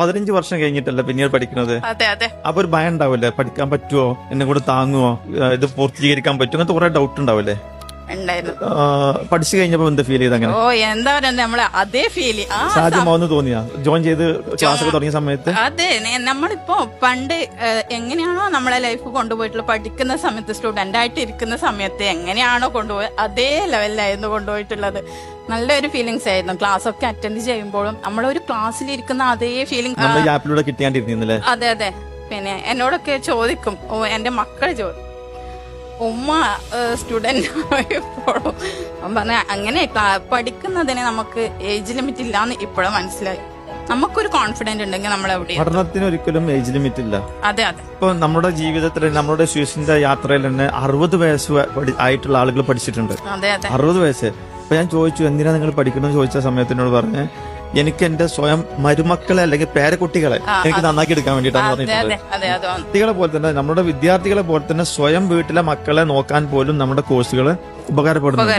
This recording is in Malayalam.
15 വർഷം കഴിഞ്ഞിട്ടല്ലേ പിന്നീട് പഠിക്കുന്നത്. അതെ അതെ അപ്പൊ ഒരു ഭയം ഉണ്ടാവില്ലേ, പഠിക്കാൻ പറ്റുമോ, എന്നെ കൂടെ താങ്ങുമോ, ഇത് പൂർത്തീകരിക്കാൻ പറ്റുമോ, അങ്ങനത്തെ കുറെ ഡൗട്ട് ഉണ്ടാവില്ലേ? ഉണ്ടായിരുന്നു. പഠിച്ചു കഴിഞ്ഞപ്പോ എന്താ ഫീൽ ചെയ്ത്? അങ്ങനെ ഓ എന്താ പറയാ നമ്മളെ അതേ ഫീല് സാധ്യമാവെന്ന് തോന്നിയാ ജോയിൻ ചെയ്ത് ക്ലാസ് ഒക്കെ തുടങ്ങിയ സമയത്ത്? അതെ നമ്മളിപ്പോ പണ്ട് എങ്ങനെയാണോ നമ്മളെ ലൈഫ് കൊണ്ടുപോയിട്ടുള്ള പഠിക്കുന്ന സമയത്ത് സ്റ്റുഡന്റ് ആയിട്ട് ഇരിക്കുന്ന സമയത്ത് എങ്ങനെയാണോ കൊണ്ടുപോയത് അതേ ലെവലിലായിരുന്നു കൊണ്ടുപോയിട്ടുള്ളത്. നല്ലൊരു ഫീലിങ്സ് ആയിരുന്നു. ക്ലാസ് ഒക്കെ അറ്റൻഡ് ചെയ്യുമ്പോഴും നമ്മളൊരു ക്ലാസ്സിൽ ഇരിക്കുന്ന അതേ ഫീലിംഗ് നമ്മുടെ ഈ ആപ്പിലൂടെ കിട്ടിയാണ്ടിരുന്നില്ലേ? അതെ അതെ. പിന്നെ എന്നോടൊക്കെ ചോദിക്കും, ഓ എന്റെ മക്കൾ ചോദിക്കും, ഉമ്മ സ്റ്റുഡന്റ് ആയപ്പോഴും പറഞ്ഞ അങ്ങനെ പഠിക്കുന്നതിന് നമുക്ക് ഏജ് ലിമിറ്റ് ഇല്ലാന്ന് ഇപ്പോഴും മനസ്സിലായി. നമുക്കൊരു കോൺഫിഡന്റ് ഉണ്ടെങ്കിൽ നമ്മൾ എവിടെയും പഠനത്തിന് ഒരിക്കലും ഏജ് ലിമിറ്റ് ഇല്ല. അതെ അതെ. ഇപ്പൊ നമ്മുടെ ജീവിതത്തിൽ നമ്മുടെ സ്വിസിന്റെ യാത്രയിൽ തന്നെ 60 വയസ്സ് ആയിട്ടുള്ള ആളുകൾ പഠിച്ചിട്ടുണ്ട്. അതെ അതെ. 60 വയസ്സ്. അപ്പൊ ഞാൻ ചോദിച്ചു എന്തിനാ നിങ്ങൾ പഠിക്കണമെന്ന് ചോദിച്ച സമയത്തിനോട് പറഞ്ഞ് എനിക്ക് എന്റെ സ്വയം മരുമക്കളെ അല്ലെങ്കിൽ പേരക്കുട്ടികളെ എനിക്ക് നന്നാക്കി എടുക്കാൻ വേണ്ടിയിട്ടാണ് പറഞ്ഞിട്ടുള്ളത്. കുട്ടികളെ പോലെ തന്നെ നമ്മുടെ വിദ്യാർത്ഥികളെ പോലെ തന്നെ സ്വയം വീട്ടിലെ മക്കളെ നോക്കാൻ പോലും നമ്മുടെ കോഴ്സുകൾ ഉപകാരപ്പെടുന്നുണ്ട്.